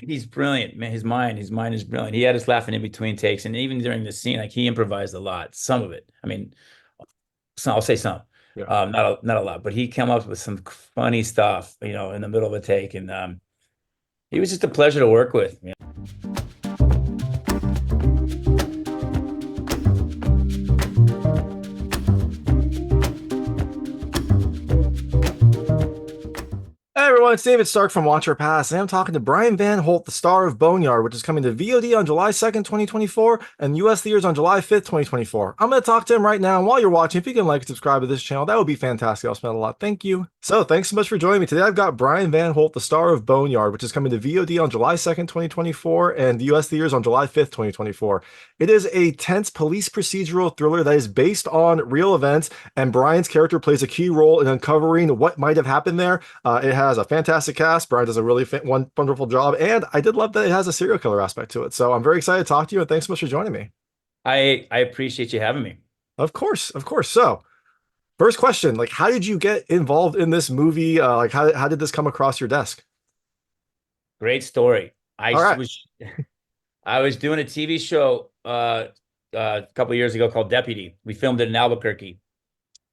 he's brilliant, man. His mind is brilliant. He had us laughing in between takes, and even during the scene, like he improvised a lot. Some of it, I mean, I'll say some, Yeah. not a lot, but he came up with some funny stuff, in the middle of a take, and he was just a pleasure to work with. Hey everyone, it's David Stark from Watcher Pass, and I'm talking to Brian Van Holt, the star of Boneyard, which is coming to VOD on July 2nd, 2024, and US theaters on July 5th, 2024. I'm going to talk to him right now, and while you're watching, if you can like and subscribe to this channel, that would be fantastic. I'll spend a lot. Thank you. So, thanks so much for joining me. Today I've got Brian Van Holt, the star of Boneyard, which is coming to VOD on July 2nd, 2024, and US theaters on July 5th, 2024. It is a tense police procedural thriller that is based on real events, and Brian's character plays a key role in uncovering what might have happened there. It has a fantastic cast. Brian does a really wonderful job, and I did love that it has a serial killer aspect to it. So I'm very excited to talk to you, and thanks so much for joining me. I appreciate you having me. Of course, of course. So, first question, like, how did you get involved in this movie? Like, how did this come across your desk? Great story. I All right. was I was doing a TV show a couple of years ago called Deputy. We filmed it in Albuquerque,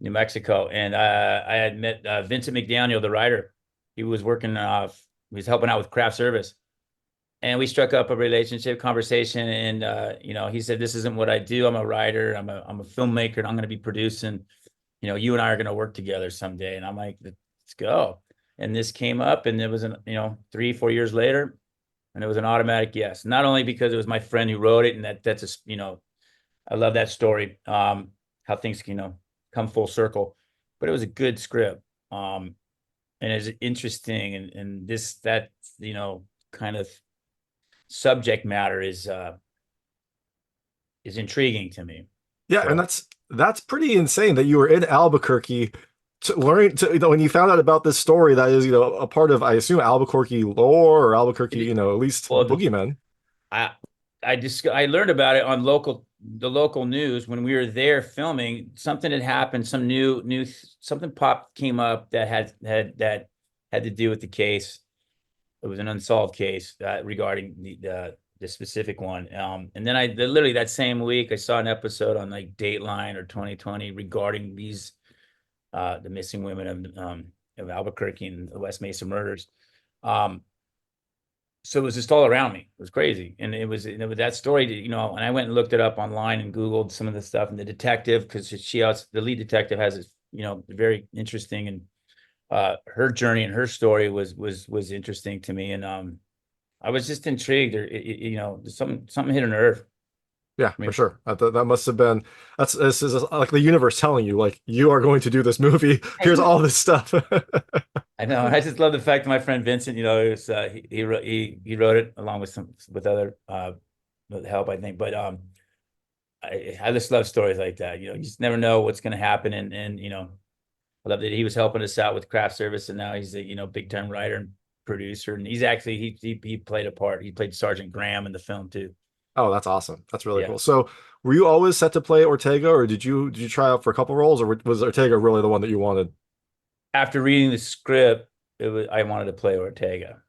New Mexico, and I had met Vincent McDaniel, the writer. He was working, he was helping out with craft service, and we struck up a relationship, conversation, and he said, "This isn't what I do. I'm a writer. I'm a filmmaker, and I'm going to be producing. You and I are going to work together someday." And I'm like, "Let's go." And this came up, and it was 3, 4 years later, and it was an automatic yes. Not only because it was my friend who wrote it, and I love that story, how things come full circle, but it was a good script, and it's interesting, and that kind of subject matter is intriguing to me. Yeah, and So that's pretty insane that you were in Albuquerque to learn to when you found out about this story that is a part of, I assume, Albuquerque lore or Albuquerque, it, at least well, boogeyman. I I learned about it on the local news when we were there filming. Something had happened, some new something popped came up that had to do with the case. It was an unsolved case regarding the specific one. And then literally that same week I saw an episode on like Dateline or 2020 regarding the missing women of Albuquerque and the West Mesa murders. Um, so it was just all around me. It was crazy, and it was that story. And I went and looked it up online and Googled some of the stuff. And the detective, because the lead detective has this, very interesting, and her journey and her story was interesting to me, and I was just intrigued. Or something hit a nerve. Yeah, I for mean, sure. That must have been this is like the universe telling you, like, you are going to do this movie. I Here's know. all this stuff. I know. I just love the fact that my friend Vincent, it was he wrote it along with other with help, I think. But I just love stories like that. You just never know what's going to happen, and I love that he was helping us out with craft service, and now he's a big time writer and producer, and he's actually he played a part. He played Sergeant Graham in the film too. Oh, that's awesome. That's really Yeah. cool. So, were you always set to play Ortega, or did you try out for a couple roles, or was Ortega really the one that you wanted? After reading the script, I wanted to play Ortega,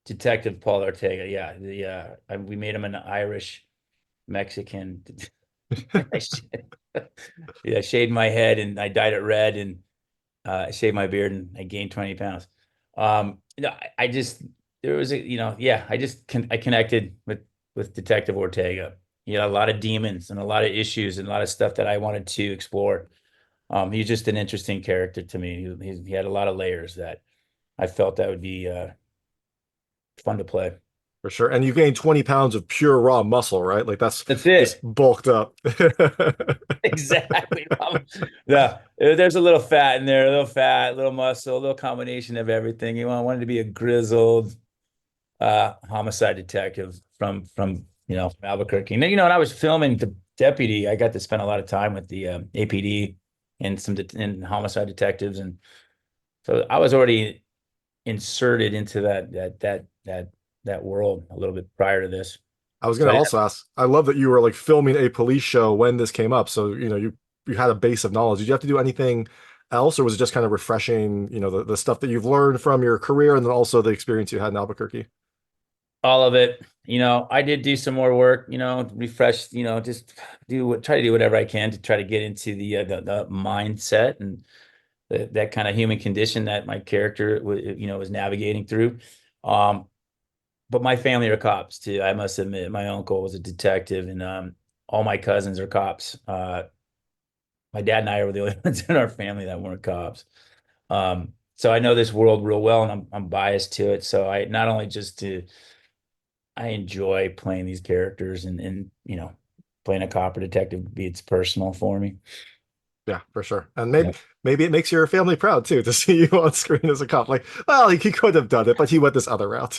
Detective Paul Ortega. Yeah, we made him an Irish Mexican. Yeah, I shaved my head and I dyed it red, and I shaved my beard and I gained 20 pounds. I just there was yeah, I connected with Detective Ortega. A lot of demons and a lot of issues and a lot of stuff that I wanted to explore. He's just an interesting character to me. He had a lot of layers that I felt that would be fun to play. For sure. And you gained 20 pounds of pure raw muscle, right? Like that's That's just it. bulked up. Exactly. Yeah, there's a little fat in there, a little fat, a little muscle, a little combination of everything. Wanted to be a grizzled homicide detective from Albuquerque. And then, when I was filming The Deputy, I got to spend a lot of time with the APD and and homicide detectives, and so I was already inserted into that world a little bit prior to this. I was So gonna also ask, I love that you were like filming a police show when this came up. So, you had a base of knowledge. Did you have to do anything else, or was it just kind of refreshing, the stuff that you've learned from your career and then also the experience you had in Albuquerque? all of it. I did do some more work, refresh, just try to do whatever I can to try to get into the mindset and that kind of human condition that my character was navigating through. Um, but my family are cops too. I must admit, my uncle was a detective, and all my cousins are cops. My dad and I were the only ones in our family that weren't cops. So I know this world real well, and I'm biased to it. So I not only just to I enjoy playing these characters, and playing a cop or detective beats personal for me. Yeah, for sure. And Yeah. maybe it makes your family proud too to see you on screen as a cop. Like, well, he could have done it, but he went this other route.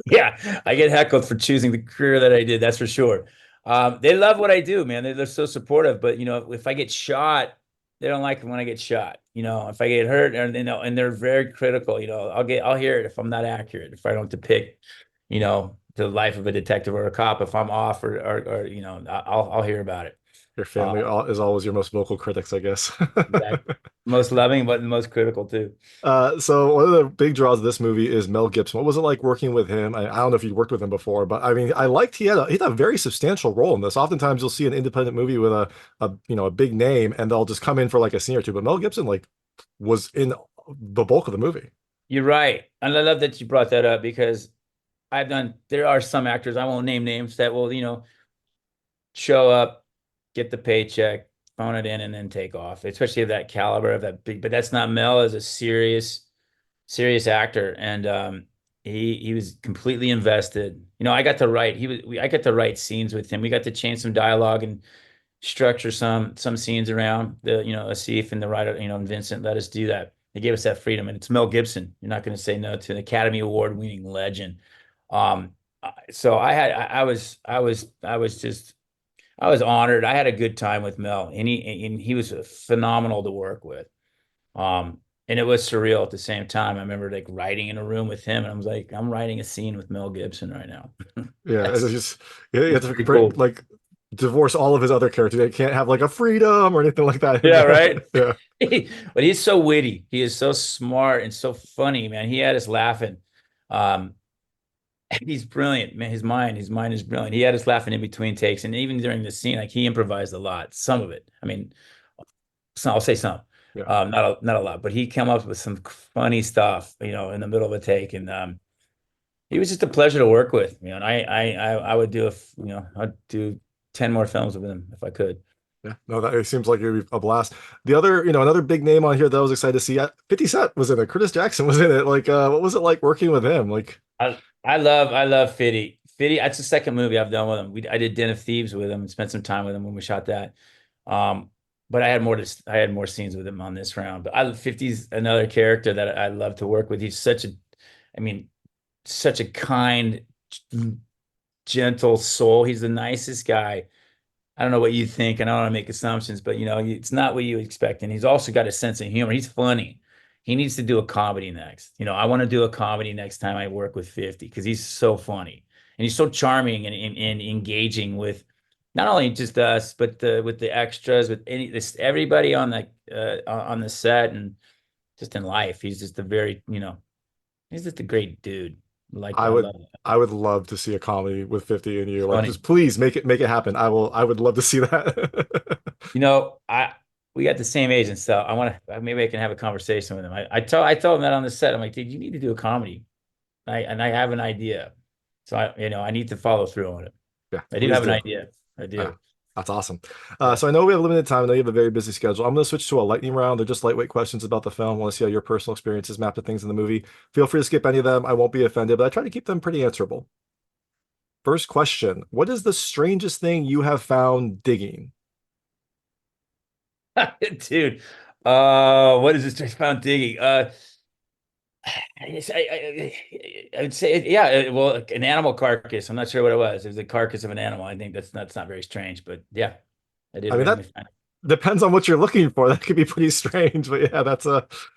Yeah, I get heckled for choosing the career that I did. That's for sure. They love what I do, man. They're so supportive. But if I get shot, they don't like it when I get shot. If I get hurt, and they're very critical. I'll hear it if I'm not accurate, if I don't depict, the life of a detective or a cop. If I'm off, or I'll hear about it. Your Uh, family is always your most vocal critics, I guess. exactly. Most loving, but the most critical too. So one of the big draws of this movie is Mel Gibson. What was it like working with him? I don't know if you'd worked with him before, but I mean, I liked he had a very substantial role in this. Oftentimes, you'll see an independent movie with a big name, and they'll just come in for like a scene or two. But Mel Gibson like was in the bulk of the movie. You're right, and I love that you brought that up because there are some actors, I won't name names, that will, show up, get the paycheck, phone it in, and then take off, especially of that caliber, of that big, but that's not Mel. Is a serious actor. And he was completely invested. I got to write, I got to write scenes with him. We got to change some dialogue and structure some scenes around Asif and the writer, and Vincent let us do that. They gave us that freedom, and it's Mel Gibson. You're not going to say no to an Academy Award winning legend. Um, so I was honored. I had a good time with Mel, and he was phenomenal to work with. And it was surreal at the same time. I remember like writing in a room with him, and I was like, I'm writing a scene with Mel Gibson right now. Yeah, it's That's just you it's have to pretty cool. like divorce all of his other characters. They can't have like a freedom or anything like that in Yeah, there. right. Yeah. But he's so witty. He is so smart and so funny, man. He had us laughing. Um, he's brilliant, man. His mind is brilliant. He had us laughing in between takes, and even during the scene, like he improvised a lot. Some of it, I mean, I'll say some, Yeah. not a lot, but he came up with some funny stuff, in the middle of a take, and he was just a pleasure to work with. I would do I'd do 10 more films with him if I could. Yeah, no, that it seems like it'd be a blast. The other, another big name on here that I was excited to see, 50 Cent was in it. Curtis Jackson was in it. Like, what was it like working with him? Like, I love Fitty. Fitty, that's the second movie I've done with him. I did Den of Thieves with him and spent some time with him when we shot that. But I had more scenes with him on this round. But 50's another character that I love to work with. He's I mean, such a kind, gentle soul. He's the nicest guy. I don't know what you think, and I don't want to make assumptions, but it's not what you expect. And he's also got a sense of humor. He's funny. He needs to do a comedy next. I want to do a comedy next time I work with 50 because he's so funny and he's so charming and engaging with not only just us, but with the extras, with everybody on the set and just in life. He's just he's just a great dude. I I would, love it. I would love to see a comedy with 50 and you. Like, Funny. just please make it happen. I would love to see that. I we got the same age and stuff. I want to maybe I can have a conversation with him. I told him that on the set. I'm like, dude, you need to do a comedy. I have an idea. So I need to follow through on it. Yeah, I do please have an do. idea. I Yeah, do. that's awesome. Yeah. So I know we have limited time. I know you have a very busy schedule. I'm going to switch to a lightning round. They're just lightweight questions about the film. I want to see how your personal experiences map to things in the movie. Feel free to skip any of them. I won't be offended, but I try to keep them pretty answerable. First question. What is the strangest thing you have found digging? Dude. What is this I found digging? I would say, yeah, well, an animal carcass. I'm not sure what it was. It was the carcass of an animal. I think that's not very strange, but yeah, I did I mean, that randomly find it. depends on what you're looking for. That could be pretty strange, but yeah,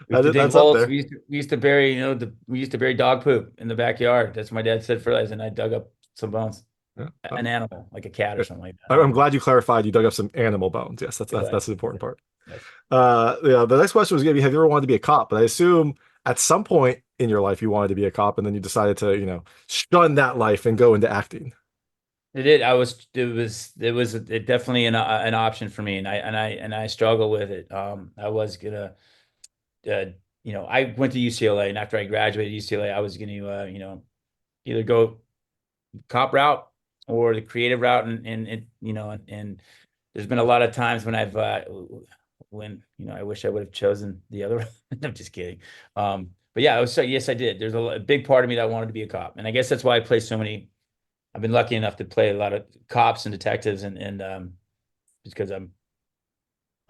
We used to dig that's up holes. there. We used to bury, we used to bury dog poop in the backyard. That's what my dad said fertilizer, and I dug up some bones. Yeah. An animal, like a cat or something like that. I I'm don't know. glad you clarified. You dug up some animal bones. Yes, that's Exactly. the important part. Yes. Yeah, the next question was gonna be, have you ever wanted to be a cop? But I assume at some point in your life you wanted to be a cop, and then you decided to, shun that life and go into acting. It did. It was definitely an option for me, and I struggle with it. I was gonna, uh, I went to UCLA, and after I graduated UCLA, I was gonna, either go cop route or the creative route, and it, and there's been a lot of times when when I wish I would have chosen the other. I'm just kidding. But yeah, yes, I did. There's a big part of me that wanted to be a cop, and I guess that's why I play so many. I've been lucky enough to play a lot of cops and detectives, and because I'm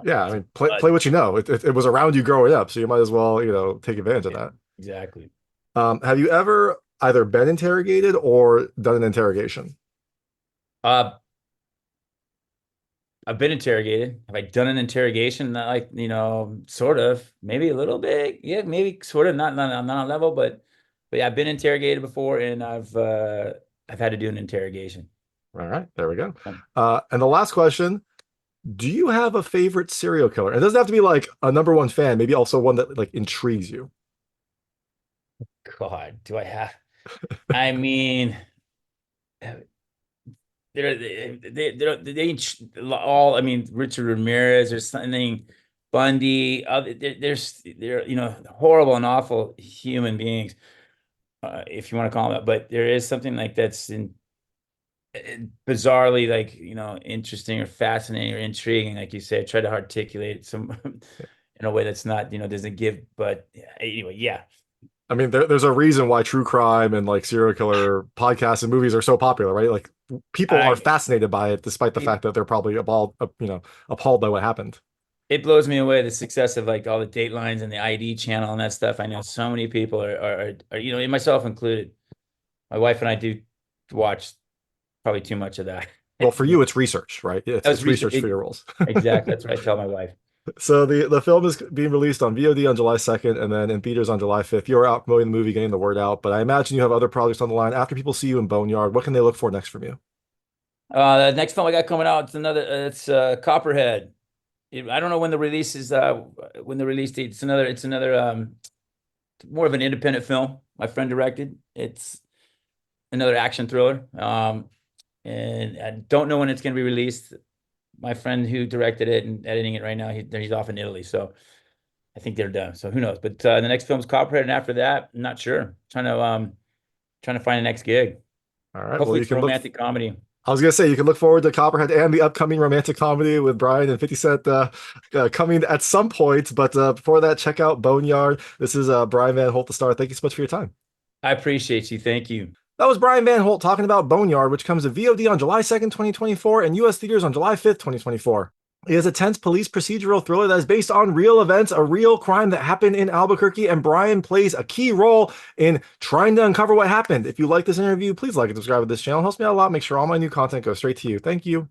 Yeah, I mean, play what you know. It was around you growing up, so you might as well, take advantage of yeah, that. exactly. Have you ever either been interrogated or done an interrogation? Uh, I've been interrogated. Have I done an interrogation? Not like, sort of, maybe a little bit. Yeah, maybe sort of, not on a level, but yeah, I've been interrogated before, and I've had to do an interrogation. All right, there we go. Um, And the last question, do you have a favorite serial killer? It doesn't have to be like a number one fan, maybe also one that like intrigues you. God, do I have? I mean, all. I mean, Richard Ramirez. There's something Bundy. They're horrible and awful human beings, if you want to call them that. But there is something like that's bizarrely, like, interesting or fascinating or intriguing, like you said. Try to articulate some in a way that's not, doesn't give. But anyway, yeah. I mean, there's a reason why true crime and like serial killer podcasts and movies are so popular, right? Like people are I fascinated by it, despite the it, fact that they're probably appalled by what happened. it blows me away, the success of like all the Datelines and the ID channel and that stuff. I know so many people are myself included. My wife and I do watch probably too much of that. Well, for you, it's research, right? That It's was research. research for your roles. Exactly. That's what I tell my wife. So the film is being released on VOD on July 2nd and then in theaters on July 5th. You're out promoting the movie, getting the word out, but I imagine you have other projects on the line. After people see you in Boneyard, what can they look for next from you? The next film I got coming out, it's Copperhead. I don't know when the release is, when the release date. It's another more of an independent film my friend directed. It's another action thriller. And I don't know when it's going to be released. My friend who directed it and editing it right now, he's off in Italy, so I think they're done. So who knows? But the next film's Copperhead, and after that, I'm not sure. Trying to find the next gig. All right. Well, Hopefully, you it's a can look. romantic comedy. I was gonna say you can look forward to Copperhead and the upcoming romantic comedy with Brian and 50 Cent coming at some point. But before that, check out Boneyard. This is Brian Van Holt, the star. Thank you so much for your time. I appreciate you. Thank you. That was Brian Van Holt talking about Boneyard, which comes to VOD on July 2nd, 2024, and US theaters on July 5th, 2024. It is a tense police procedural thriller that is based on real events, a real crime that happened in Albuquerque, and Brian plays a key role in trying to uncover what happened. If you like this interview, please like and subscribe to this channel. It helps me out a lot. Make sure all my new content goes straight to you. Thank you.